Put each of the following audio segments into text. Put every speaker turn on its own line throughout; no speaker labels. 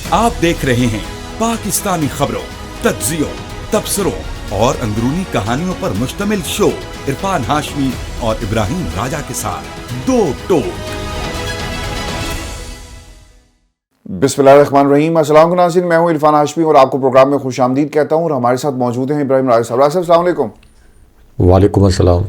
आप देख रहे हैं पाकिस्तानी खबरों, तज्जियों, तबसरों और अंदरूनी कहानियों पर मुश्तमिल शो इरफान हाशमी और इब्राहिम राजा के साथ दो टोक।
बिस्मिल्लाहिर्रहमानिर्रहीम। अस्सलाम वालेकुम नाज़रीन, मैं हूं इरफान हाशमी और आपको प्रोग्राम में खुशामदीद कहता हूं। और हमारे साथ मौजूद हैं इब्राहिम राजा साहब। राजा साहब अस्सलाम वालेकुम।
वालेकुम अस्सलाम।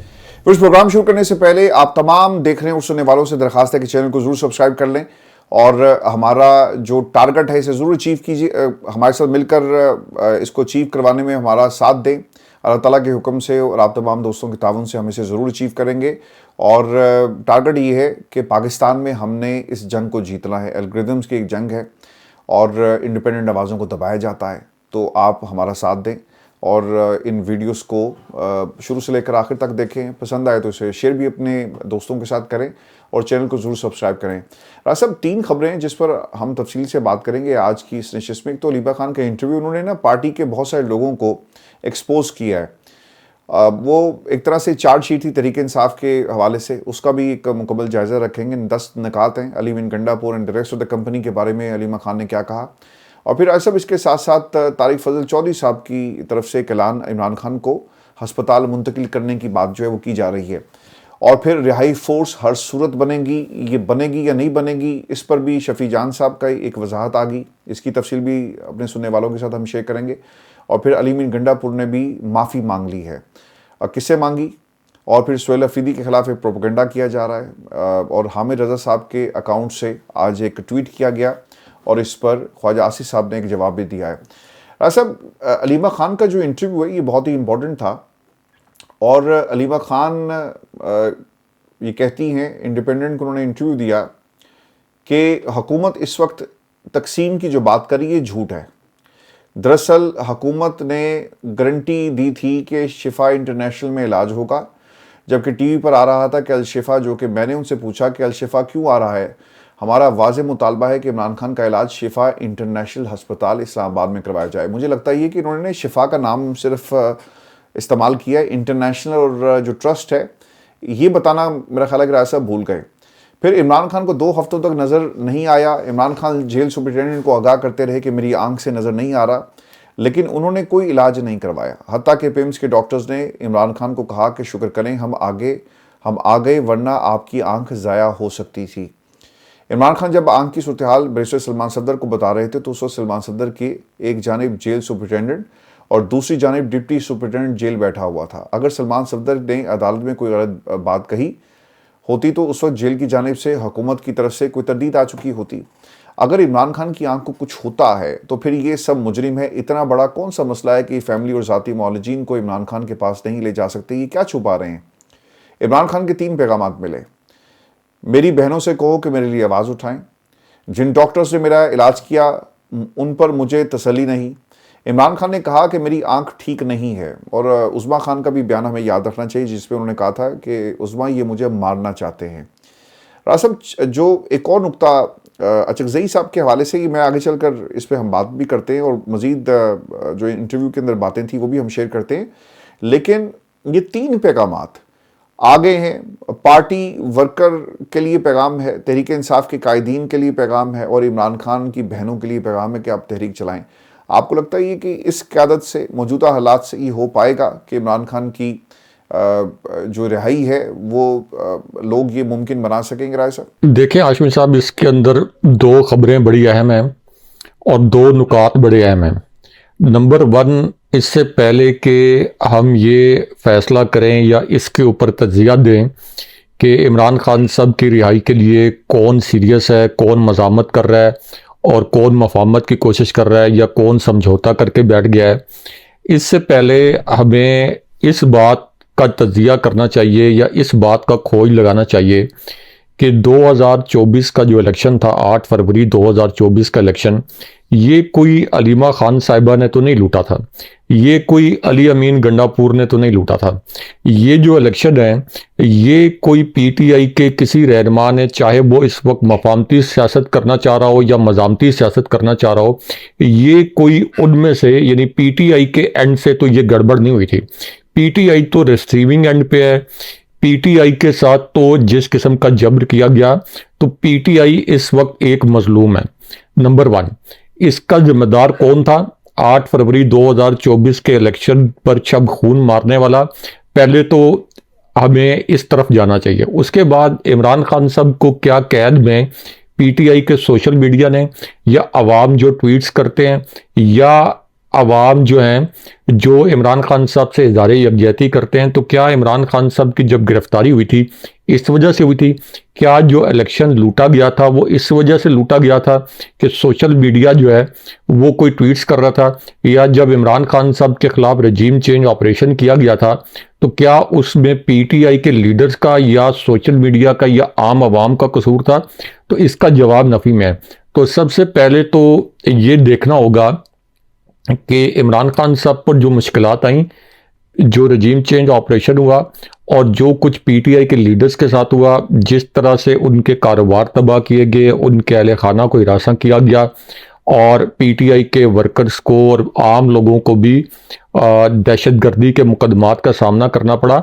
इस प्रोग्राम शुरू करने से पहले आप तमाम देखने और सुनने वालों से दरखास्त है कि चैनल को जरूर सब्सक्राइब कर लें और हमारा जो टारगेट है इसे ज़रूर अचीव कीजिए। हमारे साथ मिलकर इसको अचीव करवाने में हमारा साथ दें। अल्लाह ताला के हुक्म से और आप तमाम दोस्तों के ताउन से हम इसे ज़रूर अचीव करेंगे। और टारगेट ये है कि पाकिस्तान में हमने इस जंग को जीतना है। एल्गोरिदम्स की एक जंग है और इंडिपेंडेंट आवाज़ों को दबाया जाता है, तो आप हमारा साथ दें और इन वीडियोस को शुरू से लेकर आखिर तक देखें। पसंद आए तो इसे शेयर भी अपने दोस्तों के साथ करें और चैनल को ज़रूर सब्सक्राइब करें। राजा साहब, 3 खबरें हैं जिस पर हम तफसील से बात करेंगे आज की इस नशिस्त में। एक तो अलीबा खान का इंटरव्यू, उन्होंने ना पार्टी के बहुत सारे लोगों को एक्सपोज किया है। वो एक तरह से चार्जशीट थी तहरीक इंसाफ के हवाले से, उसका भी एक मुकम्मल जायज़ा रखेंगे। 10 निकात हैं Ali Bin Gandapur and the rest of the company के बारे में अलीमा खान ने क्या कहा। और फिर ऐसा इसके साथ साथ तारिक फजल चौधरी साहब की तरफ से एक ऐलान, इमरान खान को हस्पताल मुंतकिल करने की बात जो है वो की जा रही है। और फिर रिहाई फोर्स हर सूरत बनेगी, ये बनेगी या नहीं बनेगी, इस पर भी शफी जान साहब का एक वजाहत आ गई। इसकी तफसील भी अपने सुनने वालों के साथ हम शेयर करेंगे। और फिर अली बिन गंडापुर ने भी माफ़ी मांग ली है। किससे मांगी? और फिर सुहेल अफरीदी के खिलाफ एक प्रोपेगेंडा किया जा रहा है और हामिद रज़ा साहब के अकाउंट से आज एक ट्वीट किया गया और इस पर ख्वाजा आसिफ साहब ने एक जवाब भी दिया है। राजा साहब, अलीमा खान का जो इंटरव्यू है ये बहुत ही इम्पोर्टेंट था और अलीमा खान ये कहती हैं, इंडिपेंडेंट को उन्होंने इंटरव्यू दिया कि हुकूमत इस वक्त तकसीम की जो बात करी ये झूठ है। दरअसल हुकूमत ने गारंटी दी थी कि शिफा इंटरनेशनल में इलाज होगा, जबकि टीवी पर आ रहा था कि अल-शिफा, जो कि मैंने उनसे पूछा कि अल-शिफा क्यों आ रहा है, हमारा वाज़ेह मुतालबा है कि इमरान खान का इलाज शिफा इंटरनेशनल हस्पताल इस्लामाबाद में करवाया जाए। मुझे लगता है कि इन्होंने शिफा का नाम सिर्फ इस्तेमाल किया है, इंटरनेशनल और जो ट्रस्ट है ये बताना मेरा ख्याल है कि राजा साहब भूल गए। फिर इमरान खान को 2 हफ्तों तक नज़र नहीं आया। इमरान खान जेल सुपरिटेंडेंट को आगाह करते रहे कि मेरी आंख से नज़र नहीं आ रहा, लेकिन उन्होंने कोई इलाज नहीं करवाया। हत्ता कि पिम्स के डॉक्टर्स ने इमरान खान को कहा कि शुक्र करें हम आ गए वरना आपकी आंख ज़ाया हो सकती थी। इमरान खान जब आंख की सूरत हाल बैरिस्टर सलमान सफदर को बता रहे थे तो उस वक्त सलमान सफदर की एक जानिब जेल सुपरिटेंडेंट और दूसरी जानिब डिप्टी सुपरिटेंडेंट जेल बैठा हुआ था। अगर सलमान सफदर ने अदालत में कोई गलत बात कही होती तो उस वक्त जेल की जानिब से हुकूमत की तरफ से कोई तरदीद आ चुकी होती। अगर इमरान खान की आंख को कुछ होता है तो फिर ये सब मुजरिम है। इतना बड़ा कौन सा मसला है कि फैमिली और ज़ाती मौलजीन को इमरान खान के पास नहीं ले जा सकते? ये क्या छुपा रहे हैं? इमरान खान के 3 पैगाम मिले। मेरी बहनों से कहो कि मेरे लिए आवाज़ उठाएं। जिन डॉक्टर्स ने मेरा इलाज किया उन पर मुझे तसल्ली नहीं। इमरान खान ने कहा कि मेरी आंख ठीक नहीं है। और उस्मा खान का भी बयान हमें याद रखना चाहिए जिसपे उन्होंने कहा था कि उस्मा ये मुझे मारना चाहते हैं। राजा साहब, जो एक और नुक्ता अचकज़ई साहब के हवाले से, ये मैं आगे चलकर इस पर हम बात भी करते हैं और मज़ीद जो इंटरव्यू के अंदर बातें थी वो भी हम शेयर करते हैं। लेकिन ये 3 पैगामात आगे हैं। पार्टी वर्कर के लिए पैगाम है, तहरीक इंसाफ के कायदीन के लिए पैगाम है और इमरान खान की बहनों के लिए पैगाम है कि आप तहरीक चलाएं। आपको लगता है कि इस क़यादत से, मौजूदा हालात से ये हो पाएगा कि इमरान खान की जो रिहाई है वो लोग ये मुमकिन बना सकेंगे? राय साहब
देखें हाशमी साहब, इसके अंदर 2 खबरें बड़ी अहम हैं और 2 नुकात बड़े अहम हैं। नंबर 1, इससे पहले कि हम ये फैसला करें या इसके ऊपर तज्जिया दें कि इमरान खान साहब की रिहाई के लिए कौन सीरियस है, कौन मज़ामत कर रहा है और कौन मफाहमत की कोशिश कर रहा है या कौन समझौता करके बैठ गया है, इससे पहले हमें इस बात का तज्जिया करना चाहिए या इस बात का खोज लगाना चाहिए कि 2024 का जो इलेक्शन था, 8 फरवरी 2024 का इलेक्शन, ये कोई अलीमा खान साहिबा ने तो नहीं लूटा था, ये कोई अली अमीन गंडापुर ने तो नहीं लूटा था। ये जो इलेक्शन है ये कोई पीटीआई के किसी रहनुमा ने, चाहे वो इस वक्त मफामती सियासत करना चाह रहा हो या मजामती सियासत करना चाह रहा हो, ये कोई उनमें से, यानी पीटीआई के एंड से तो ये गड़बड़ नहीं हुई थी। पीटीआई तो रिसीविंग एंड पे है। पीटीआई के साथ तो जिस किस्म का जब्र किया गया, तो पीटीआई इस वक्त एक मजलूम है। नंबर 1। इसका जिम्मेदार कौन था? 8 फरवरी 2024 के इलेक्शन पर जब खून मारने वाला, पहले तो हमें इस तरफ जाना चाहिए। उसके बाद इमरान खान साहब को क्या कैद में पीटीआई के सोशल मीडिया ने, या अवाम जो ट्वीट्स करते हैं, या अवाम जो हैं जो इमरान खान साहब से इज़हार यकजहती करते हैं, तो क्या इमरान खान साहब की जब गिरफ्तारी हुई थी इस वजह से हुई थी? क्या जो इलेक्शन लूटा गया था वो इस वजह से लूटा गया था कि सोशल मीडिया जो है वो कोई ट्वीट्स कर रहा था? या जब इमरान खान साहब के खिलाफ रजीम चेंज ऑपरेशन किया गया था तो क्या उसमें पीटीआई के लीडर्स का या सोशल मीडिया का या आम आवाम का कसूर था? तो इसका जवाब नफी में है। तो सबसे पहले तो ये देखना होगा कि इमरान खान साहब पर जो मुश्किलात आई, जो रजीम चेंज ऑपरेशन हुआ और जो कुछ पीटीआई के लीडर्स के साथ हुआ, जिस तरह से उनके कारोबार तबाह किए गए, उनके अहले खाना को हिरासा किया गया और पीटीआई के वर्कर्स को और आम लोगों को भी दहशतगर्दी के मुकदमात का सामना करना पड़ा।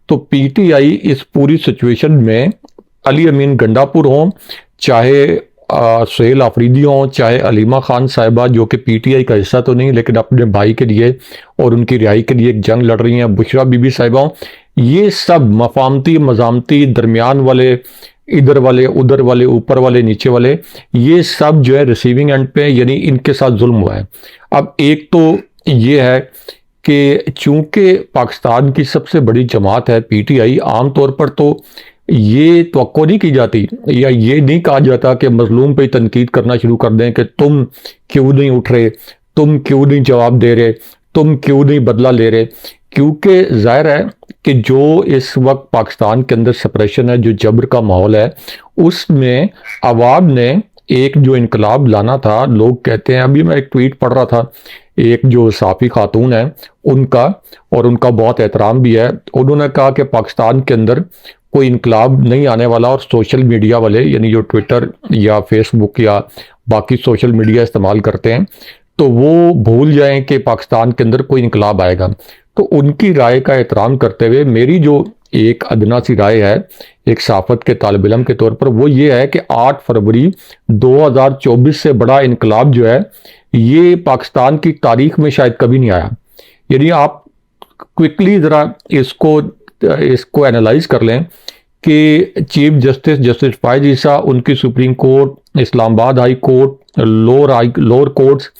तो पीटीआई इस पूरी सिचुएशन में अली अमीन गंडापुर हों, चाहे सुहेल आफरीदी हों, चाहे अलीमा खान साहिबा जो कि पीटीआई का हिस्सा तो नहीं लेकिन अपने भाई के लिए और उनकी रिहाई के लिए एक जंग लड़ रही हैं, बुशरा बीबी साहिबा हों, ये सब मफामती मजामती दरमियान वाले, इधर वाले उधर वाले, ऊपर वाले नीचे वाले, ये सब जो है रिसीविंग एंड पे, यानी इनके साथ जुल्म हुआ है। अब एक तो ये है कि चूंकि पाकिस्तान की सबसे बड़ी जमात है पीटीआई, आमतौर पर तो ये तवक्को नहीं की जाती या ये नहीं कहा जाता कि मजलूम पे तनकीद करना शुरू कर दें कि तुम क्यों नहीं उठ रहे, तुम क्यों नहीं जवाब दे रहे, तुम क्यों नहीं बदला ले रहे। क्योंकि जाहिर है कि जो इस वक्त पाकिस्तान के अंदर सप्रेशन है, जो जबर का माहौल है, उसमें अवाम ने एक जो इनकलाब लाना था, लोग कहते हैं, अभी मैं एक ट्वीट पढ़ रहा था एक जो साफ़ी खातून है उनका, और उनका बहुत एहतराम भी है, उन्होंने कहा कि पाकिस्तान के अंदर कोई इनकलाब नहीं आने वाला और सोशल मीडिया वाले, यानी जो ट्विटर या फेसबुक या बाकी सोशल मीडिया इस्तेमाल करते हैं, तो वो भूल जाएं कि पाकिस्तान के अंदर कोई इनकलाब आएगा। तो उनकी राय का एहतराम करते हुए मेरी जो एक अदना सी राय है एक साफत के तालिब इल्म के तौर पर, वो ये है कि 8 फरवरी 2024 से बड़ा इनकलाब जो है ये पाकिस्तान की तारीख में शायद कभी नहीं आया। यानी आप क्विकली ज़रा इसको एनालाइज कर लें कि चीफ जस्टिस फायद ईसा, उनकी supreme court, Islamabad high court, lower courts,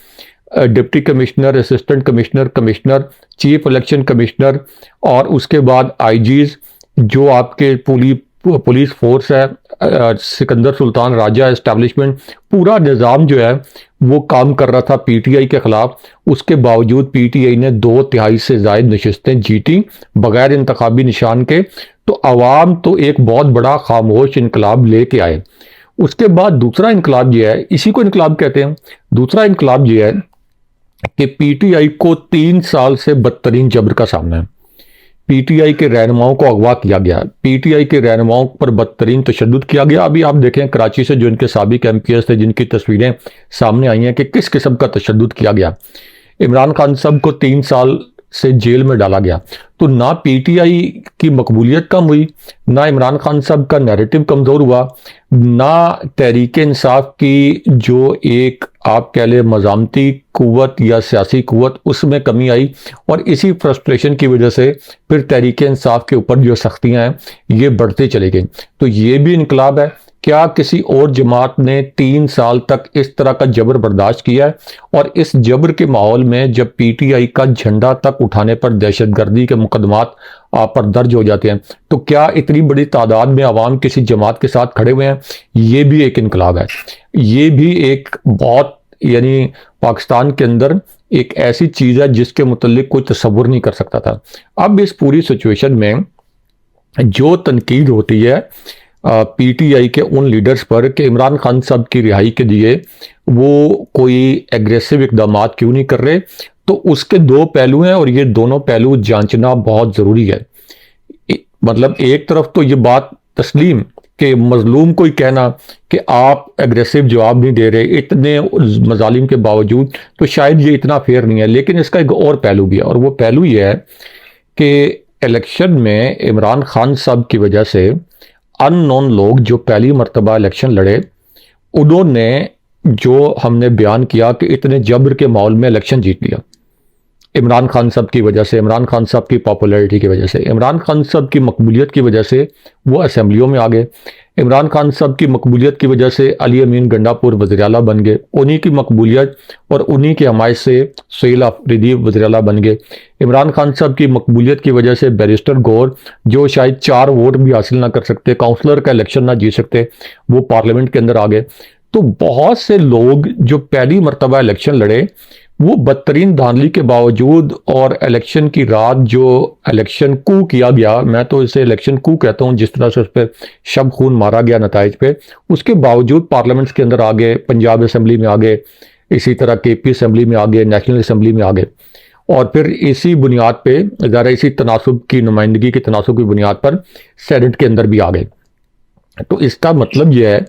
deputy commissioner, assistant commissioner, commissioner, chief election commissioner, और उसके बाद आईजीज, जो आपके पुलिस फोर्स है, सिकंदर सुल्तान राजा एस्टेब्लिशमेंट, पूरा निज़ाम जो है वो काम कर रहा था पीटीआई के खिलाफ। उसके बावजूद पीटीआई ने 2/3 से ज़ायद नशिस्तें जीती बगैर इंतखाबी निशान के। तो अवाम तो एक बहुत बड़ा खामोश इनकलाब लेके आए। उसके बाद दूसरा इनकलाब ये है, इसी को इनकलाब कहते हैं, दूसरा इनकलाब ये है कि पीटीआई को 3 साल से बदतरीन जबर का सामना है। पीटीआई के रहनुमाओं को अगवा किया गया, पीटीआई के रहनुमाओं पर बदतरीन तशद्दुद किया गया। अभी आप देखें कराची से जो इनके साबिक एमपीएस थे जिनकी तस्वीरें सामने आई हैं कि किस किस्म का तशद्दुद किया गया। इमरान खान साहब को 3 साल से जेल में डाला गया। तो ना पीटीआई की मकबूलियत कम हुई, ना इमरान खान साहब का नैरेटिव कमज़ोर हुआ, ना तहरीक इंसाफ की जो एक आप कह लें मज़ामती कुव्वत या सियासी कुव्वत उसमें कमी आई, और इसी फ्रस्ट्रेशन की वजह से फिर तहरीक इंसाफ के ऊपर जो सख्तियाँ हैं ये बढ़ते चले गई। तो ये भी इनकलाब है। क्या किसी और जमात ने 3 साल तक इस तरह का जबर बर्दाश्त किया है? और इस जबर के माहौल में जब पीटीआई का झंडा तक उठाने पर दहशतगर्दी के मुकदमात आप पर दर्ज हो जाते हैं, तो क्या इतनी बड़ी तादाद में अवाम किसी जमात के साथ खड़े हुए हैं? ये भी एक इनकलाब है। ये भी एक बहुत, यानी पाकिस्तान के अंदर एक ऐसी चीज़ है जिसके मुतल्लिक कोई तसव्वुर नहीं कर सकता था। अब इस पूरी सिचुएशन में जो तनकीद होती है पीटीआई के उन लीडर्स पर कि इमरान खान साहब की रिहाई के लिए वो कोई एग्रेसिव इकदाम क्यों नहीं कर रहे, तो उसके 2 पहलू हैं और ये दोनों पहलू जांचना बहुत ज़रूरी है। मतलब एक तरफ तो ये बात तस्लीम कि मजलूम को ही कहना कि आप एग्रेसिव जवाब नहीं दे रहे इतने मजालिम के बावजूद, तो शायद ये इतना फेयर नहीं है। लेकिन इसका एक और पहलू भी है, और वो पहलू ये है कि इलेक्शन में इमरान खान साहब की वजह से अननोन लोग जो पहली मरतबा इलेक्शन लड़े, उन्होंने जो हमने बयान किया कि इतने जबर के माहौल में इलेक्शन जीत लिया इमरान खान साहब की वजह से, इमरान खान साहब की पॉपुलैरिटी की वजह से, इमरान खान साहब की मकबूलियत की वजह से वो असेंबलियों में आ गए। इमरान खान साहब की मकबूलियत की वजह से अली अमीन गंडापुर वज़ीर आला बन गए। उन्हीं की मकबूलियत और उन्हीं की हमायत से सुहेल आफरीदी वज़ीर आला बन गए। इमरान खान साहब की मकबूलियत की वजह से बैरिस्टर गौर, जो शायद 4 वोट भी हासिल ना कर सकते, काउंसलर का इलेक्शन ना जीत सकते, वो पार्लियामेंट के अंदर आ गए। तो बहुत से लोग जो पहली मरतबा इलेक्शन लड़े, वो बदतरीन धांधली के बावजूद और इलेक्शन की रात जो इलेक्शन कू किया गया, मैं तो इसे इलेक्शन कू कहता हूं, जिस तरह से उस पर शब खून मारा गया नताइज पे, उसके बावजूद पार्लियामेंट्स के अंदर आ गए, पंजाब असेंबली में आ गए, इसी तरह केपी असेंबली में आ गए, नेशनल असेंबली में आ गए, और फिर इसी बुनियाद पे ज़रा इसी तनासुब की नुमाइंदगी की तनासुब की बुनियाद पर सेनेट के अंदर भी आ गए। तो इसका मतलब यह है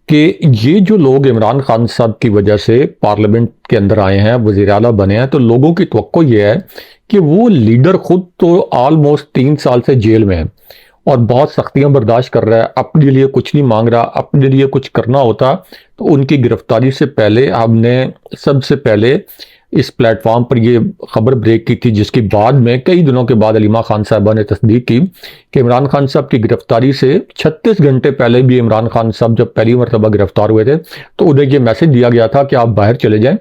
कि ये जो लोग इमरान खान साहब की वजह से पार्लियामेंट के अंदर आए हैं, वज़ीर आला बने हैं, तो लोगों की तवक्को ये है कि वो लीडर खुद तो ऑलमोस्ट 3 साल से जेल में है और बहुत सख्तियां बर्दाश्त कर रहा है, अपने लिए कुछ नहीं मांग रहा। अपने लिए कुछ करना होता तो उनकी गिरफ्तारी से पहले हमने सबसे पहले इस प्लेटफॉर्म पर ये खबर ब्रेक की थी, जिसकी बाद में कई दिनों के बाद अलीमा खान साहबा ने तस्दीक की कि इमरान खान साहब की गिरफ्तारी से 36 घंटे पहले भी इमरान खान साहब जब पहली मरतबा गिरफ्तार हुए थे तो उन्हें ये मैसेज दिया गया था कि आप बाहर चले जाएं,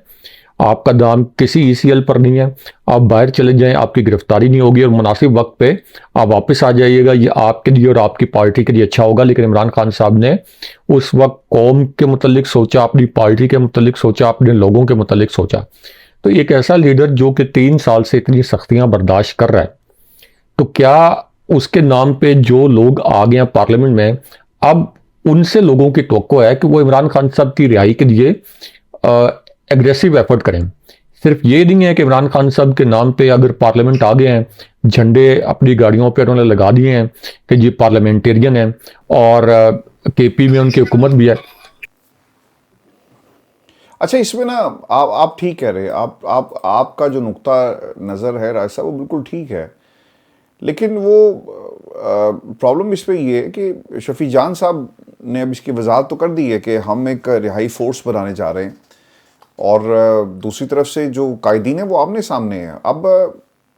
आपका दाम किसी ECL पर नहीं है, आप बाहर चले जाएं, आपकी गिरफ्तारी नहीं होगी और मुनासिब वक्त पे आप वापस आ जाइएगा, ये आपके लिए और आपकी पार्टी के लिए अच्छा होगा। लेकिन इमरान खान साहब ने उस वक्त कौम के मुतल्लिक सोचा, अपनी पार्टी के मुतल्लिक सोचा, अपने लोगों के मुतल्लिक सोचा। तो एक ऐसा लीडर जो कि 3 साल से इतनी सख्तियां बर्दाश्त कर रहा है, तो क्या उसके नाम पे जो लोग आ गए हैं पार्लियामेंट में, अब उनसे लोगों की तवक्को है कि वो इमरान खान साहब की रिहाई के लिए एग्रेसिव एफर्ट करें। सिर्फ ये नहीं है कि इमरान खान साहब के नाम पे अगर पार्लियामेंट आ गए हैं, झंडे अपनी गाड़ियों पे उन्होंने लगा दिए हैं कि जी पार्लियामेंटेरियन है और KP में उनकी हुकूमत भी है।
अच्छा, इसमें ना आप ठीक कह रहे हैं, आपका जो नुक्ता नज़र है राय साहब, वो बिल्कुल ठीक है, लेकिन वो प्रॉब्लम इस पे ये है कि शफी जान साहब ने अब इसकी वजाहत तो कर दी है कि हम एक रिहाई फोर्स बनाने जा रहे हैं, और दूसरी तरफ से जो कायदीन है वो आमने सामने है। अब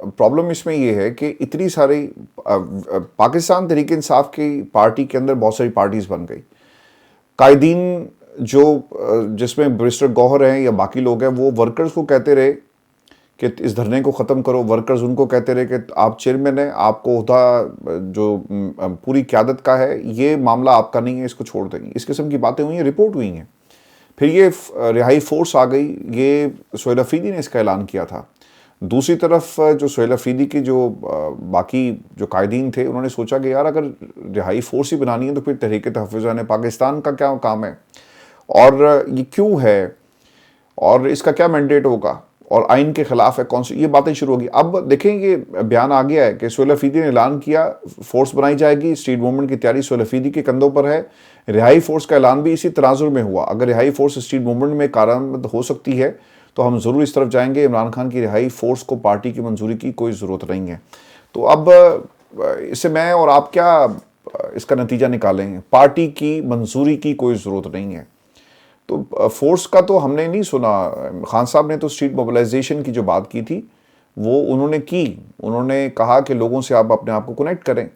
प्रॉब्लम इसमें ये है कि इतनी सारी पाकिस्तान तहरीक इंसाफ की पार्टी के अंदर बहुत सारी पार्टीज़ बन गई, कायदीन जो जिसमें बैरिस्टर गौहर हैं या बाकी लोग हैं, वो वर्कर्स को कहते रहे कि इस धरने को ख़त्म करो, वर्कर्स उनको कहते रहे कि आप चेयरमैन हैं, आपको उहदा जो पूरी क़यादत का है, ये मामला आपका नहीं है, इसको छोड़ देंगे। इस किस्म की बातें हुई हैं, रिपोर्ट हुई हैं। फिर ये रिहाई फोर्स आ गई, ये सुहेल अफरीदी ने इसका ऐलान किया था। दूसरी तरफ जो सुहेल अफरीदी की जो बाकी जो कायदीन थे, उन्होंने सोचा कि यार अगर रिहाई फोर्स ही बनानी है तो फिर तहरीक तहफ़्फ़ुज़ पाकिस्तान का क्या काम है, और ये क्यों है, और इसका क्या मैंडेट होगा, और आइन के ख़िलाफ़ है कौन सी, ये बातें शुरू होगी। अब देखें, ये बयान आ गया है कि सुहेल अफरीदी ने ऐलान किया फोर्स बनाई जाएगी, स्ट्रीट मूवमेंट की तैयारी सुहेल अफरीदी के कंधों पर है। रिहाई फोर्स का ऐलान भी इसी तनाजुर में हुआ। अगर रिहाई फोर्स स्ट्रीट मूवमेंट में कारआमद हो सकती है तो हम ज़रूर इस तरफ जाएंगे। इमरान खान की रिहाई फोर्स को पार्टी की मंजूरी की कोई ज़रूरत नहीं है। तो अब इससे मैं और आप क्या इसका नतीजा निकालेंगे, पार्टी की मंजूरी की कोई ज़रूरत नहीं है। तो फोर्स का तो हमने नहीं सुना। खान साहब ने तो स्ट्रीट मोबिलाइजेशन की जो बात की थी वो उन्होंने की, उन्होंने कहा कि लोगों से आप अपने आप को कनेक्ट करें,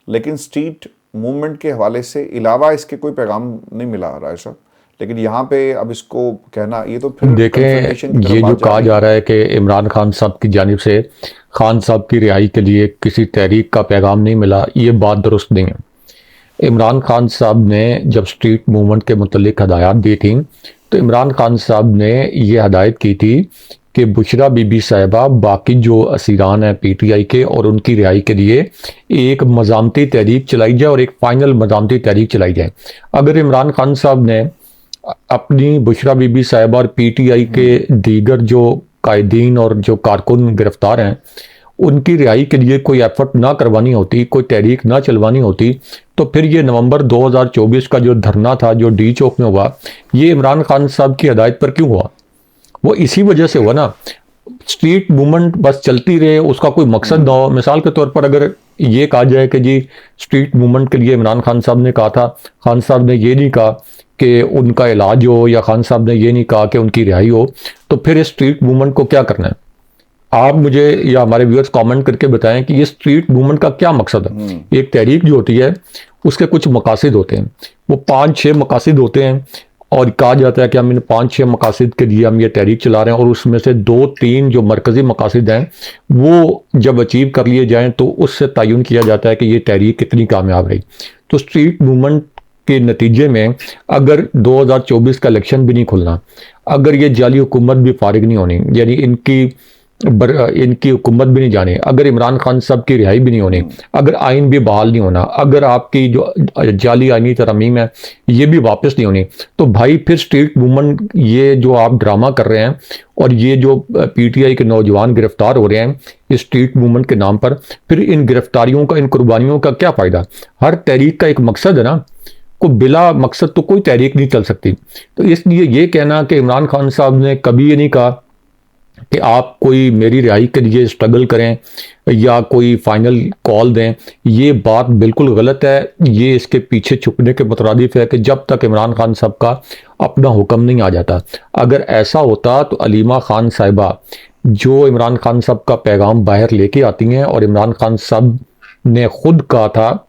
लेकिन स्ट्रीट मूवमेंट के हवाले से अलावा इसके कोई पैगाम नहीं मिला राय साहब। लेकिन यहाँ पे अब इसको कहना, ये तो फिर
देखें, ये जो कहा जा रहा है कि इमरान खान साहब की जानिब से खान साहब की रिहाई के लिए किसी तहरीक का पैगाम नहीं मिला, ये बात दुरुस्त नहीं है। इमरान खान साहब ने जब स्ट्रीट मूवमेंट के मुतल्लिक हदायत दी थी तो इमरान खान साहब ने ये हदायत की थी कि बुशरा बीबी साहिबा, बाकी जो असीरान हैं PTI के, और उनकी रिहाई के लिए एक मज़ामती तहरीक चलाई जाए और एक फ़ाइनल मज़ामती तहरीक चलाई जाए। अगर इमरान खान साहब ने अपनी बुशरा बीबी साहिबा और PTI के दीगर जो कायदीन और जो कारकुन गिरफ्तार हैं उनकी रिहाई के लिए कोई एफर्ट ना करवानी होती, कोई तहरीक ना चलवानी होती, तो फिर ये नवंबर 2024 का जो धरना था जो D चौक में हुआ, ये इमरान खान साहब की हदायत पर क्यों हुआ? वो इसी वजह से हुआ ना। स्ट्रीट मूवमेंट बस चलती रहे, उसका कोई मकसद ना हो। मिसाल के तौर पर अगर ये कहा जाए कि जी स्ट्रीट मूवमेंट के लिए इमरान खान साहब ने कहा था, खान साहब ने ये नहीं कहा कि उनका इलाज हो, या खान साहब ने ये नहीं कहा कि उनकी रिहाई हो, तो फिर इस स्ट्रीट मूवमेंट को क्या करना है? आप मुझे या हमारे व्यूअर्स कमेंट करके बताएं कि ये स्ट्रीट मूवमेंट का क्या मकसद है। एक तहरीक जो होती है उसके कुछ मकासद होते हैं, वो 5-6 मकासद होते हैं, और कहा जाता है कि हम इन 5-6 मकासद के लिए हम ये तहरीक चला रहे हैं, और उसमें से 2-3 जो मरकजी मकासद हैं वो जब अचीव कर लिए जाएं तो उससे तयन किया जाता है कि ये तहरीक कितनी कामयाब रही। तो स्ट्रीट मूवमेंट के नतीजे में अगर 2024 का इलेक्शन भी नहीं खुलना, अगर ये जाली हुकूमत भी फारिग नहीं होनी, यानी इनकी हुकूमत भी नहीं जाने, अगर इमरान खान साहब की रिहाई भी नहीं होनी, अगर आइन भी बहाल नहीं होना, अगर आपकी जो जाली आइनी तरमीम है ये भी वापस नहीं होनी, तो भाई फिर स्ट्रीट मूवमेंट ये जो आप ड्रामा कर रहे हैं और ये जो पीटीआई के नौजवान गिरफ्तार हो रहे हैं इस स्ट्रीट मूवमेंट के नाम पर, फिर इन गिरफ्तारियों का, इन कुर्बानियों का क्या फ़ायदा? हर तहरीक का एक मकसद है ना, को बिला मकसद तो कोई तहरीक नहीं चल सकती। तो इसलिए ये कहना कि इमरान खान साहब ने कभी ये नहीं कहा कि आप कोई मेरी रिहाई के लिए स्ट्रगल करें या कोई फाइनल कॉल दें, ये बात बिल्कुल गलत है। ये इसके पीछे छुपने के मुतरादिफ है कि जब तक इमरान खान साहब का अपना हुक्म नहीं आ जाता। अगर ऐसा होता तो अलीमा खान साहिबा जो इमरान खान साहब का पैगाम बाहर लेके आती हैं, और इमरान खान साहब ने खुद कहा था,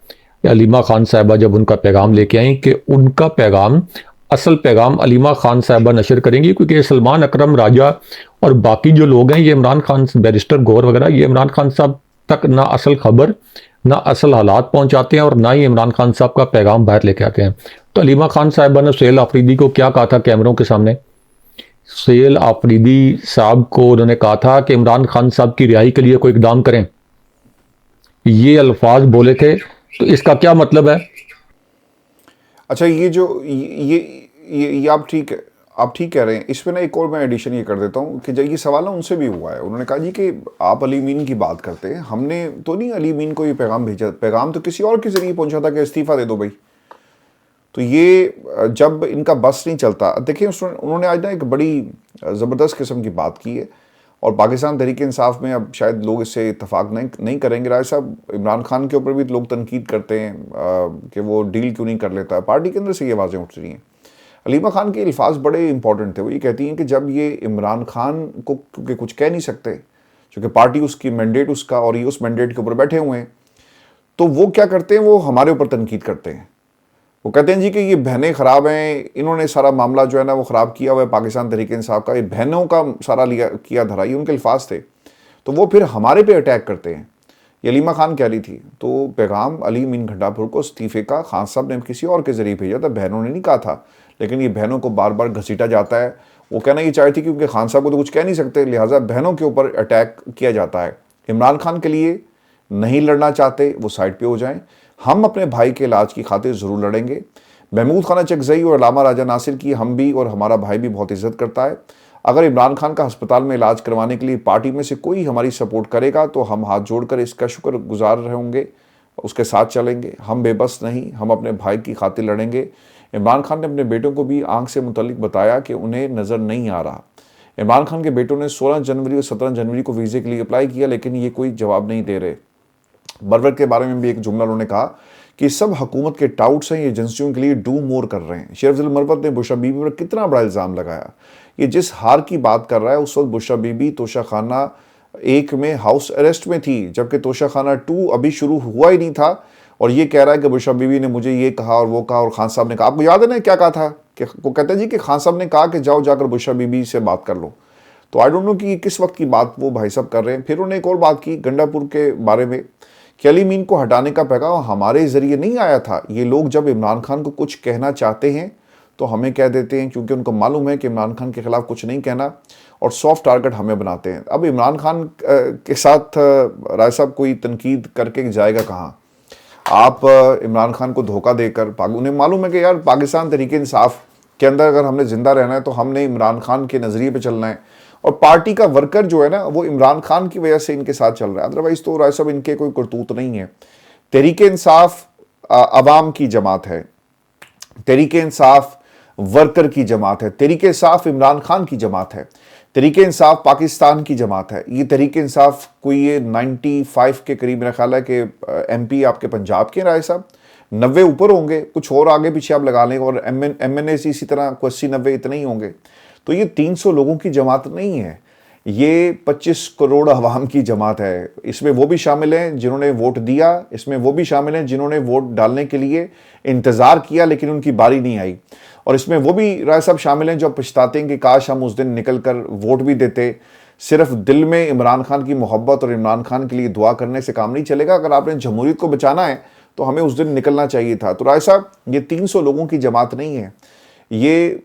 अलीमा खान साहिबा जब उनका पैगाम लेके आई, कि उनका पैगाम, असल पैगाम अलीमा खान साहिबा नशर करेंगी, क्योंकि सलमान अकरम राजा और बाकी जो लोग हैं, ये इमरान खान, बैरिस्टर गौर वगैरह, ये इमरान खान साहब तक ना असल खबर, ना असल हालात पहुंचाते हैं, और ना ही इमरान खान साहब का पैगाम बाहर लेके आते हैं। तो अलीमा खान साहिबा ने सुहेल आफरीदी को क्या कहा था कैमरों के सामने? सुहेल आफरीदी साहब को उन्होंने कहा था कि इमरान खान साहब की रिहाई के लिए कोई इकदाम करें, ये अल्फाज बोले थे। तो इसका क्या मतलब है?
अच्छा, ये जो ये आप ठीक कह रहे हैं। इसमें ना एक और मैं एडिशन ये कर देता हूँ कि जब ये सवाल ना उनसे भी हुआ है, उन्होंने कहा जी कि आप अली मीन की बात करते हैं, हमने तो नहीं अली मीन को ये पैगाम भेजा, पैगाम तो किसी और के जरिए पहुंचा था कि इस्तीफा दे दो भाई। तो ये जब इनका बस नहीं चलता, देखिए उन्होंने आज ना एक बड़ी ज़बरदस्त किस्म की बात की है, और पाकिस्तान तहरीक इंसाफ में अब शायद लोग इससे इतफाक़ नहीं करेंगे। राय साहब, इमरान खान के ऊपर भी लोग तनकीद करते हैं कि वो डील क्यों नहीं कर लेता, पार्टी के अंदर से ये आवाज़ें उठ रही हैं। अलीमा खान के अल्फाज बड़े इंपॉर्टेंट थे। वो ये कहती हैं कि जब ये इमरान खान को क्योंकि कुछ कह नहीं सकते, क्योंकि पार्टी उसकी, मैंडेट उसका, और ये उस मैंडेट के ऊपर बैठे हुए हैं, तो वो क्या करते हैं, वो हमारे ऊपर तनकीद करते हैं। वो कहते हैं जी कि ये बहनें ख़राब हैं, इन्होंने सारा मामला जो है ना वो ख़राब किया हुआ है पाकिस्तान तहरीक इंसाफ का, ये बहनों का सारा किया धरा, ये उनके अल्फाज थे। तो वो फिर हमारे पे अटैक करते हैं। ये अलीमा खान कह रही थी। तो पैगाम अली मीन घंटापुर को इस्तीफे का खान साहब ने किसी और के ज़रिए भेजा था, बहनों ने नहीं कहा था, लेकिन ये बहनों को बार बार घसीटा जाता है। वो कहना ये चाहती थी क्योंकि खान साहब को तो कुछ कह नहीं सकते, लिहाजा बहनों के ऊपर अटैक किया जाता है। इमरान खान के लिए नहीं लड़ना चाहते, वो साइड पे हो जाएं, हम अपने भाई के इलाज की खातिर ज़रूर लड़ेंगे। महमूद खाना चकजई और अलामा राजा नासिर की हम भी और हमारा भाई भी बहुत इज्जत करता है। अगर इमरान खान का अस्पताल में इलाज करवाने के लिए पार्टी में से कोई हमारी सपोर्ट करेगा तो हम हाथ जोड़कर इसका शुक्रगुजार रहेंगे, उसके साथ चलेंगे। हम बेबस नहीं, हम अपने भाई की खातिर लड़ेंगे। इमरान खान ने अपने बेटों को भी आंख से मुतल्लिक बताया कि उन्हें नज़र नहीं आ रहा। इमरान खान के बेटों ने 16 जनवरी और 17 जनवरी को वीज़े के लिए अप्लाई किया, लेकिन ये कोई जवाब नहीं दे रहे। बरवर के बारे में भी एक जुमला उन्होंने कहा कि सब हुकूमत के टाउट्स हैं, ये एजेंसियों के लिए डू मोर कर रहे हैं। शेर अफजल मरवत ने बुशरा बीबी पर कितना बड़ा इल्ज़ाम लगाया। ये जिस हार की बात कर रहा है, उस वक्त बुशरा बीबी तोशा खाना 1 में हाउस अरेस्ट में थी, जबकि तोशा खाना 2 अभी शुरू हुआ ही नहीं था। और ये कह रहा है कि बुशरा बीबी ने मुझे ये कहा और वो कहा, और खान साहब ने कहा। आपको याद है ना क्या कहा था? कि वो कहते हैं जी कि खान साहब ने कहा कि जाओ जाकर बुशरा बीबी से बात कर लो। तो आई डोंट नो कि किस वक्त की बात वो भाई साहब कर रहे हैं। फिर उन्होंने एक और बात की गंडापुर के बारे में कि अली मीन को हटाने का पैगाम हमारे ज़रिए नहीं आया था। ये लोग जब इमरान खान को कुछ कहना चाहते हैं तो हमें कह देते हैं, क्योंकि उनको मालूम है कि इमरान खान के ख़िलाफ़ कुछ नहीं कहना, और सॉफ्ट टारगेट हमें बनाते हैं। अब इमरान खान के साथ राय साहब कोई तनकीद करके जाएगा कहाँ? आप इमरान खान को धोखा देकर, उन्हें मालूम है कि यार पाकिस्तान तहरीक इंसाफ के अंदर अगर हमने ज़िंदा रहना है तो हमने इमरान खान के नज़रिए पे चलना है, और पार्टी का वर्कर जो है ना वो इमरान खान की वजह से इनके साथ चल रहा है। अदरवाइज़ तो राय साहब इनके कोई करतूत नहीं है। तहरीक इंसाफ अवाम की जमात है, तहरीक इंसाफ वर्कर की जमात है, तहरीक इंसाफ इमरान खान की जमात है, तहरीक इंसाफ पाकिस्तान की जमात है। ये तहरीक इंसाफ कोई ये 95 के करीब मेरा ख्याल है कि MP आपके पंजाब के राय साहब 90 ऊपर होंगे, कुछ और आगे पीछे आप लगा लें, और MNA इसी तरह को 80-90 इतने ही होंगे। तो ये 300 लोगों की जमात नहीं है, ये 25 करोड़ अवाम की जमात है। इसमें वो भी शामिल हैं जिन्होंने वोट दिया, इसमें वो भी शामिल हैं जिन्होंने वोट डालने के लिए इंतज़ार किया लेकिन उनकी बारी नहीं आई, और इसमें वो भी राय साहब शामिल हैं जो पछताते हैं कि काश हम उस दिन निकल कर वोट भी देते। सिर्फ दिल में इमरान खान की मोहब्बत और इमरान खान के लिए दुआ करने से काम नहीं चलेगा। अगर आपने जमहूरियत को बचाना है तो हमें उस दिन निकलना चाहिए था। तो राय साहब, ये 300 लोगों की जमात नहीं है, ये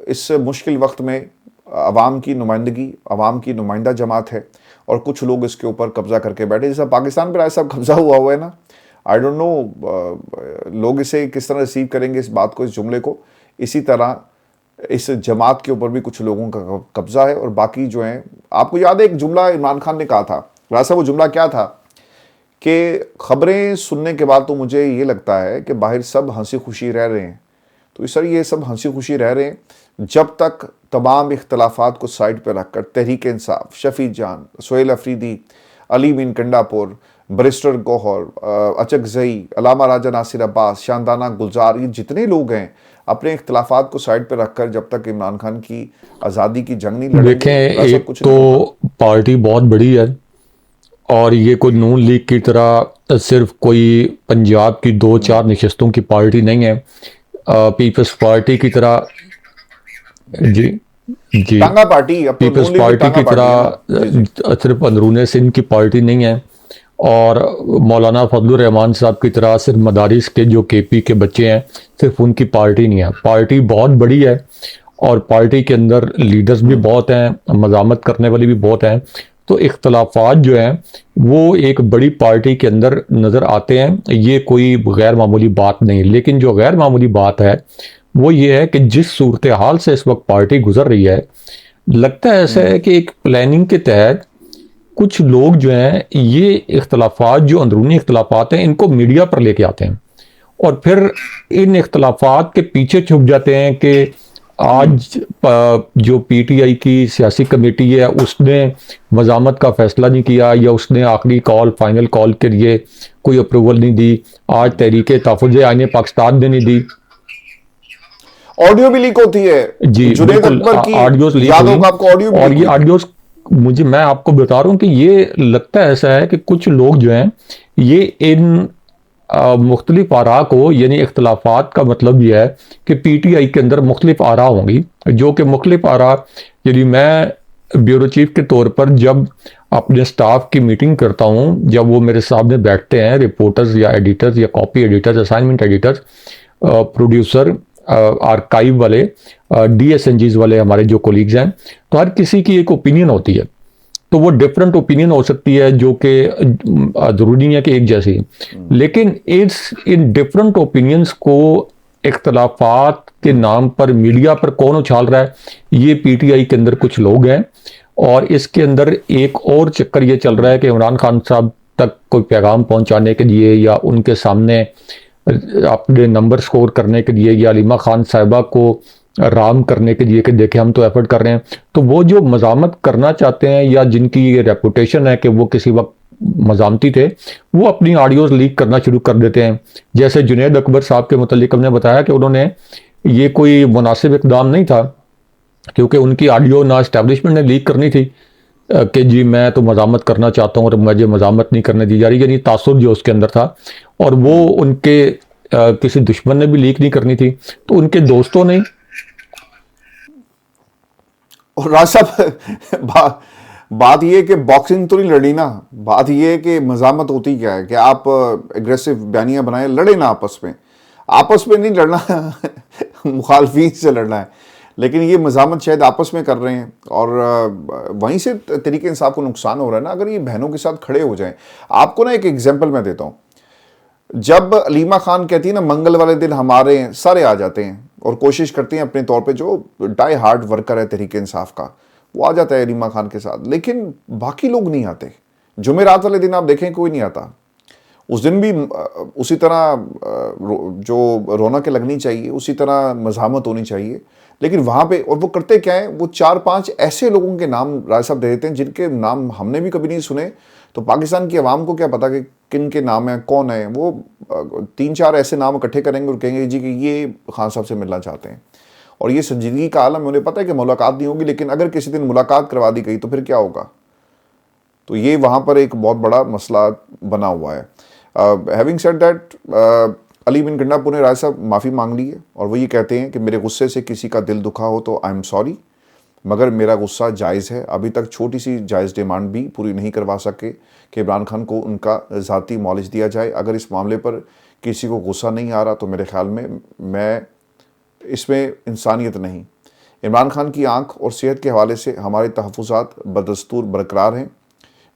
इस मुश्किल वक्त में अवाम की नुमाइंदगी, अवाम की नुमाइंदा जमात है, और कुछ लोग इसके ऊपर कब्जा करके बैठे। जैसा पाकिस्तान पर राय साहब कब्जा हुआ है ना, आई डोंट नो लोग इसे किस तरह रिसीव करेंगे इस बात को, इस जुमले को। इसी तरह इस जमात के ऊपर भी कुछ लोगों का कब्जा है, और बाकी जो हैं, आपको याद है एक जुमला इमरान खान ने कहा था राय साहब, वो जुमला क्या था कि खबरें सुनने के बाद तो मुझे ये लगता है कि बाहर सब हंसी खुशी रह रहे हैं। तो सर ये सब हंसी खुशी रह रहे हैं जब तक तमाम इख्तलाफात को साइड पर रखकर तहरीक इंसाफ, शफी जान, सोहेल अफरीदी, अली बिन कंडापुर, बैरिस्टर गौहर, अचक जई, अलामा राजा नासिर अब्बास, शानदाना गुलजार, ये जितने लोग हैं अपने इख्तलाफात को साइड पर रखकर जब तक इमरान खान की आज़ादी की जंग नहीं लड़ेंगे,
देखें, एक तो पार्टी बहुत बड़ी है, और ये कोई नून लीग की तरह सिर्फ कोई पंजाब की 2-4 नशस्तों की पार्टी नहीं है। पीपल्स पार्टी की तरह, जी जी,
टांगा पार्टी, अब तो
पीपल्स
नून लीग
पार्टी
टांगा
की
पार्टी है ना।
तरह सिर्फ अंदरूने सिंध की पार्टी नहीं है, और मौलाना फजलुर रहमान साहब की तरह सिर्फ मदारिस के जो KP के बच्चे हैं सिर्फ उनकी पार्टी नहीं है। पार्टी बहुत बड़ी है, और पार्टी के अंदर लीडर्स भी बहुत हैं, मज़ामत करने वाले भी बहुत हैं। तो इख्तलाफात जो हैं वो एक बड़ी पार्टी के अंदर नज़र आते हैं, ये कोई गैर मामूली बात नहीं। लेकिन जो गैर मामूली बात है वो ये है कि जिस सूरत हाल से इस वक्त पार्टी गुजर रही है, लगता है ऐसा है कि एक प्लानिंग के तहत कुछ लोग जो हैं ये इख्तलाफात, जो अंदरूनी इख्तलाफात हैं, इनको मीडिया पर लेके आते हैं, और फिर इन इख्तलाफात के पीछे छुप जाते हैं कि आज जो PTI की सियासी कमेटी है उसने मज़ामत का फैसला नहीं किया, या उसने आखिरी कॉल, फाइनल कॉल के लिए कोई अप्रूवल नहीं दी, आज तहरीक तहफ़्फ़ुज़ आईन पाकिस्तान ने नहीं दी।
ऑडियो भी लीक होती है
जी,
जुनैद अकबर की,
ऑडियोज लीक
याद
हुई,
होगा आपको ऑडियो,
और ये ऑडियोज मैं आपको बता रहा हूँ कि ये लगता है ऐसा है कि कुछ लोग जो हैं ये इन मुख्तलिफ आरा को, यानी इख्तलाफात का मतलब यह है कि PTI के अंदर मुख्तलिफ आरा होंगी, जो कि मुख्तलिफ आरा, यानी मैं ब्यूरो चीफ के तौर पर जब अपने स्टाफ की मीटिंग करता हूँ, जब वो मेरे सामने बैठते हैं, रिपोर्टर्स या एडिटर्स या copy editors, assignment editors, producer, archive वाले, DSNGs वाले हमारे जो कोलीग्स हैं, तो हर किसी की एक ओपिनियन होती है। तो वो डिफरेंट ओपिनियन हो सकती है, जो कि ज़रूरी नहीं है कि एक जैसी, लेकिन इन डिफरेंट ओपिनियंस को इख्तलाफात के नाम पर मीडिया पर कौन उछाल रहा है, ये PTI के अंदर कुछ लोग हैं। और इसके अंदर एक और चक्कर ये चल रहा है कि इमरान खान साहब तक कोई पैगाम पहुंचाने के लिए, या उनके सामने अपने नंबर स्कोर करने के लिए, या अलीमा खान साहिबा को राम करने के लिए कि देखें हम तो एफर्ट कर रहे हैं, तो वो जो मज़ामत करना चाहते हैं या जिनकी ये रेपुटेशन है कि वो किसी वक्त मज़ामती थे, वो अपनी ऑडियोज़ लीक करना शुरू कर देते हैं। जैसे जुनैद अकबर साहब के मुतल्लिक हमने बताया कि उन्होंने, ये कोई मुनासिब इक़दाम नहीं था, क्योंकि उनकी ऑडियो ना इस्टेब्लिशमेंट ने लीक करनी थी कि जी मैं तो मज़ामत करना चाहता हूँ और मुझे मज़ामत नहीं करने दी जा रही, यानी तासुर जो उसके अंदर था, और वो उनके किसी दुश्मन ने भी लीक नहीं करनी थी, तो उनके दोस्तों ने।
और राज साहब, बात ये है कि बॉक्सिंग तो नहीं लड़ी ना, बात ये है कि मज़ामत होती क्या है कि आप एग्रेसिव बयानियां बनाए, लड़े ना आपस में नहीं लड़ना मुखालफीन से लड़ना है, लेकिन ये मज़ामत शायद आपस में कर रहे हैं, और वहीं से तरीके इंसाफ को नुकसान हो रहा है ना, अगर ये बहनों के साथ खड़े हो जाएं। आपको ना एक एग्जाम्पल मैं देता हूँ, जब अलीमा खान कहती है ना मंगल वाले दिन हमारे सारे आ जाते हैं और कोशिश करती हैं अपने तौर पे, जो डाई हार्ड वर्कर है तहरीक इंसाफ का, वो आ जाता है अलीमा खान के साथ, लेकिन बाकी लोग नहीं आते। जुमेरात वाले दिन आप देखें कोई नहीं आता, उस दिन भी उसी तरह जो रौनक लगनी चाहिए, उसी तरह मज़ामत होनी चाहिए, लेकिन वहाँ पे, और वो करते क्या है, वो 4-5 ऐसे लोगों के नाम राय साहब दे देते हैं जिनके नाम हमने भी कभी नहीं सुने। तो पाकिस्तान की आवाम को क्या पता कि किन के नाम हैं, कौन है वो। 3-4 ऐसे नाम इकट्ठे करेंगे और कहेंगे जी कि ये खान साहब से मिलना चाहते हैं। और ये संजीदगी का आलम है, उन्हें पता है कि मुलाकात नहीं होगी, लेकिन अगर किसी दिन मुलाकात करवा दी गई तो फिर क्या होगा। तो ये वहाँ पर एक बहुत बड़ा मसला बना हुआ है। Having said that, Ali Bin Gandapur ने राय साहब माफ़ी मांग ली है और वो ये कहते हैं कि मेरे गुस्से से किसी का दिल दुखा हो तो आई एम सॉरी, मगर मेरा गुस्सा जायज़ है। अभी तक छोटी सी जायज़ डिमांड भी पूरी नहीं करवा सके कि इमरान खान को उनका ज़ाती मौलिज दिया जाए। अगर इस मामले पर किसी को गुस्सा नहीं आ रहा तो मेरे ख्याल में इसमें इंसानियत नहीं। इमरान खान की आंख और सेहत के हवाले से हमारे तहफ़्फ़ुज़ात बदस्तूर बरकरार हैं।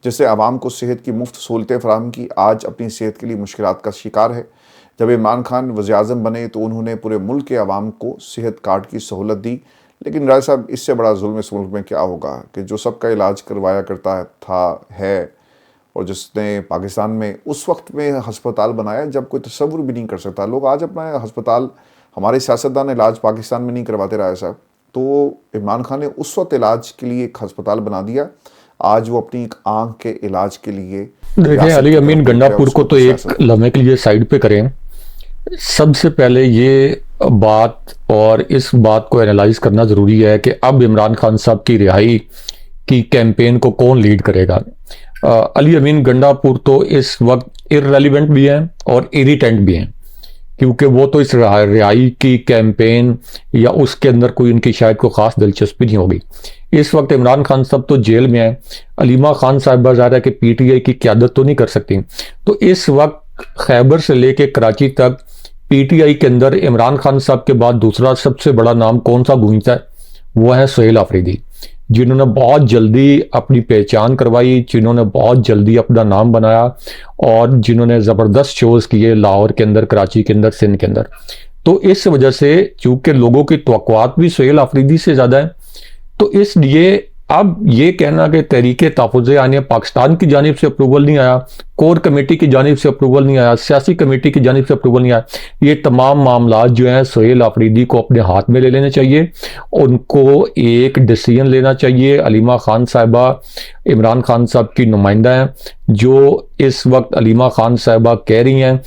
जिससे आवाम को सेहत की मुफ्त सहूलतें फराहम की, आज अपनी सेहत के लिए मुश्किलात का शिकार है। जब इमरान खान वज़ीर-ए-आज़म बने तो उन्होंने पूरे मुल्क के आवाम को सेहत कार्ड की सहूलत दी। लेकिन राय साहब, इससे बड़ा जुल्म इस मुल्क में क्या होगा कि जो सबका इलाज करवाया करता है और जिसने पाकिस्तान में उस वक्त में हस्पताल बनाया जब कोई तसव्वुर भी नहीं कर सकता। लोग आज अपना हस्पताल, हमारे सियासतदान इलाज पाकिस्तान में नहीं करवाते राय साहब, तो इमरान खान ने उस वक्त इलाज के लिए एक हस्पताल बना दिया। आज वो अपनी एक आंख के इलाज के लिए
देखें, अली अमीन गंडापुर को तो एक लम्हे के लिए साइड पे करें। सबसे पहले ये बात और इस बात को एनालाइज करना ज़रूरी है कि अब इमरान खान साहब की रिहाई की कैंपेन को कौन लीड करेगा। अली अमीन गंडापुर तो इस वक्त इररेलेवेंट भी हैं और इरिटेंट भी हैं, क्योंकि वो तो इस रिहाई की कैंपेन या उसके अंदर कोई उनकी शायद को ख़ास दिलचस्पी नहीं होगी। इस वक्त इमरान खान साहब तो जेल में है, अलीमा खान साहिबा ज़ाहिर है कि पीटीआई की क़यादत तो नहीं कर सकती। तो इस वक्त खैबर से लेके कराची तक पीटीआई के अंदर इमरान खान साहब के बाद दूसरा सबसे बड़ा नाम कौन सा गूंजता है, वो है सुहेल आफरीदी, जिन्होंने बहुत जल्दी अपनी पहचान करवाई, जिन्होंने बहुत जल्दी अपना नाम बनाया और जिन्होंने ज़बरदस्त शोज़ किए लाहौर के अंदर, कराची के अंदर, सिंध के अंदर। तो इस वजह से चूंकि लोगों की तवक्कुआत भी सुहेल आफरीदी से ज़्यादा है, तो इसलिए अब ये कहना कि तहरीके तहफ़्फ़ुज़ यानी पाकिस्तान की जानिब से अप्रूवल नहीं आया, कोर कमेटी की जानिब से अप्रूवल नहीं आया, सियासी कमेटी की जानिब से अप्रूवल नहीं आया, ये तमाम मामला जो हैं सुहेल आफरीदी को अपने हाथ में ले लेने चाहिए। उनको एक डिसीजन लेना चाहिए। अलीमा खान साहिबा इमरान खान साहब की नुमाइंदा हैं, जो इस वक्त अलीमा खान साहिबा कह रही हैं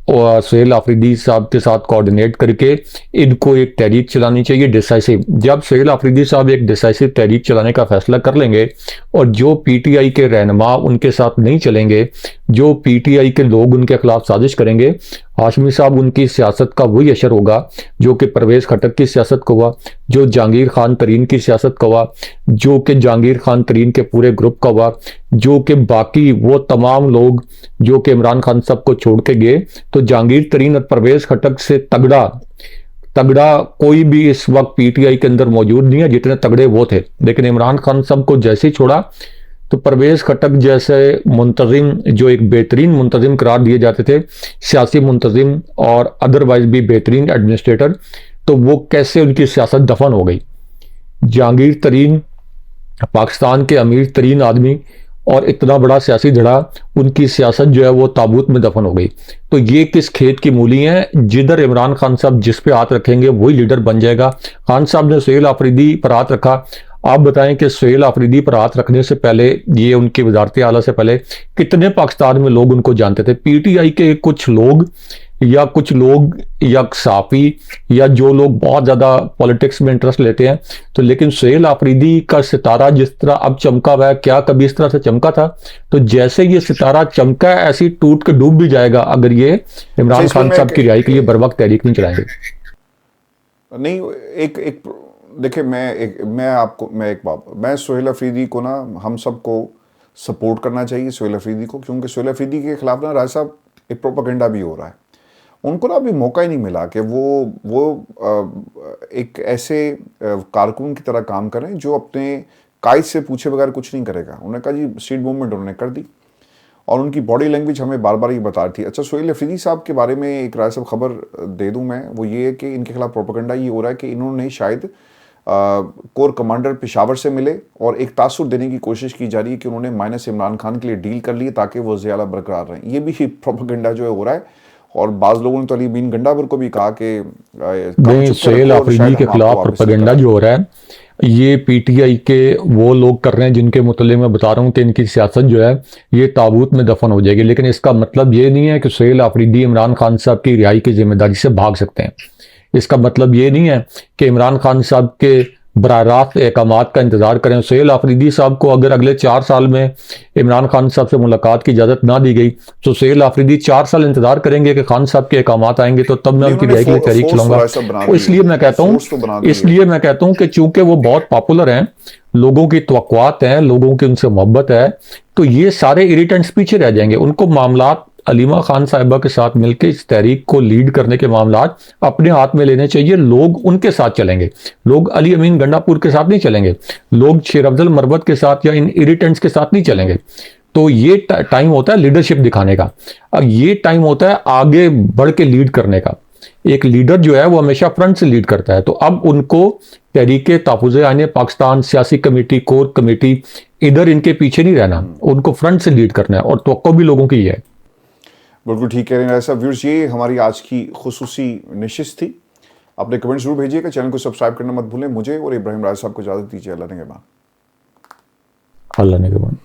और सुहेल आफरीदी साहब के साथ कोऑर्डिनेट करके इनको एक तहरीक चलानी चाहिए डिसाइसिव। जब सुहेल आफरीदी साहब एक डिसाइसिव तहरीक चलाने का फैसला कर लेंगे और जो पीटीआई के रहनुमा उनके साथ नहीं चलेंगे, जो पीटीआई के लोग उनके खिलाफ साजिश करेंगे, हाशमी साहब उनकी सियासत का वही असर होगा जो कि परवेज़ खट्टक की सियासत का हुआ, जो जहांगीर खान तरीन की सियासत का हुआ, जो कि जहांगीर खान तरीन के पूरे ग्रुप का हुआ, जो कि बाकी वो तमाम लोग जो कि इमरान खान साहब को छोड़ के गए। तो जहांगीर तरीन और परवेज़ खट्टक से तगड़ा कोई भी इस वक्त पीटीआई के अंदर मौजूद नहीं है जितने तगड़े वो थे। लेकिन इमरान खान साहब को जैसे ही छोड़ा तो परवेज़ खट्टक जैसे मुंतजिम, जो एक बेहतरीन मुंतजिम करार दिए जाते थे, सियासी मुंतजिम और अदरवाइज भी बेहतरीन एडमिनिस्ट्रेटर, तो वो कैसे उनकी सियासत दफन हो गई। जहांगीर तरीन पाकिस्तान के अमीर तरीन आदमी और इतना बड़ा सियासी धड़ा, उनकी सियासत जो है वो ताबूत में दफन हो गई। तो ये किस खेत की मूली है, जिधर इमरान खान साहब जिस पे हाथ रखेंगे वही लीडर बन जाएगा। खान साहब ने सुहेल आफरीदी पर हाथ रखा। आप बताएं कि सुहेल आफरीदी पर हाथ रखने से पहले, ये उनकी वजारत आला से पहले कितने पाकिस्तान में लोग उनको जानते थे। पीटीआई के कुछ लोग या साफी या जो लोग बहुत ज़्यादा पॉलिटिक्स में इंटरेस्ट लेते हैं, तो लेकिन सुहेल आफरीदी का सितारा जिस तरह अब चमका हुआ है, क्या कभी इस तरह से चमका था? तो जैसे ये सितारा चमका है ऐसे ही टूट के डूब भी जाएगा अगर ये इमरान खान साहब की रिहाई के लिए बर वक्त तहरीक नहीं चलाएंगे।
नहीं, देखिए, मैं सुहेल आफरीदी को ना, हम सबको सपोर्ट करना चाहिए सुहेल आफरीदी को, क्योंकि सुहेल आफरीदी के खिलाफ ना राय साहब एक प्रोपेगेंडा भी हो रहा है। उनको ना अभी मौका ही नहीं मिला कि वो एक ऐसे कारकुन की तरह काम करें जो अपने कायद से पूछे बगैर कुछ नहीं करेगा। उन्होंने कहा जी स्ट्रीट मूवमेंट उन्होंने कर दी और उनकी बॉडी लैंग्वेज हमें बार बार ये बता रही थी। अच्छा, सुहेल आफरीदी साहब के बारे में एक राय साहब खबर दे दूं मैं, वो ये है कि इनके खिलाफ प्रोपेगेंडा ये हो रहा है कि इन्होंने शायद कोर कमांडर पेशावर से मिले और एक तासुर देने की कोशिश की जा रही है कि उन्होंने माइनस इमरान खान के लिए डील कर ली ताकि वो ज़्यादा बरकरार रहें। ये भी प्रोपेगेंडा जो है हो रहा है और बाज लोगों ने तो अली बिन गंडापुर को भी कहा कि
नहीं, सुहेल आफरीदी के खिलाफ प्रोपेगेंडा जो हो रहा है ये पीटीआई के वो लोग कर रहे हैं जिनके मुतल्लिक़ मैं बता रहा हूँ कि इनकी सियासत जो है ये ताबूत में दफन हो जाएगी। लेकिन इसका मतलब ये नहीं है कि सुहेल आफरीदी इमरान खान साहब की रिहाई की जिम्मेदारी से भाग सकते हैं। इसका मतलब ये नहीं है कि इमरान खान साहब के बराह रास्त अहकामात का इंतजार करें। सुहेल आफरीदी साहब को अगर अगले 4 साल में इमरान खान साहब से मुलाकात की इजाजत ना दी गई तो सुहेल आफरीदी 4 साल इंतजार करेंगे कि खान साहब के अहकामात आएंगे तो तब मैं उनकी रिहाई के लिए तहरीक चलाऊंगा। इसलिए मैं कहता हूं कि चूंकि वो बहुत पॉपुलर हैं, लोगों की तवक्कुआत हैं, लोगों की उनसे मोहब्बत है, तो ये सारे इरिटेंट्स पीछे रह जाएंगे। उनको मामलात अलीमा खान साहिबा के साथ मिलकर इस तहरीक को लीड करने के मामलात अपने हाथ में लेने चाहिए। लोग उनके साथ चलेंगे, लोग अली अमीन गंडापुर के साथ नहीं चलेंगे, लोग शेर अफजल मरवत के साथ या इन इरिटेंट्स के साथ नहीं चलेंगे। तो ये टाइम होता है लीडरशिप दिखाने का, अब ये टाइम होता है आगे बढ़ के लीड करने का। एक लीडर जो है वो हमेशा फ्रंट से लीड करता है। तो अब उनको तहरीके तहफ़्फ़ुज़ आईन पाकिस्तान, सियासी कमेटी, कोर कमेटी, इधर इनके पीछे नहीं रहना, उनको फ्रंट से लीड करना है और तवक्को भी लोगों की है।
बिल्कुल ठीक कह रहे हैं ऐसा। व्यूअर्स, ये हमारी आज की खुसूसी नशिस्त थी। अपने कमेंट जरूर भेजिएगा, चैनल को सब्सक्राइब करना मत भूलें। मुझे और इब्राहिम राजा साहब को इजाज़त दीजिए। अल्लाह ने के बाद।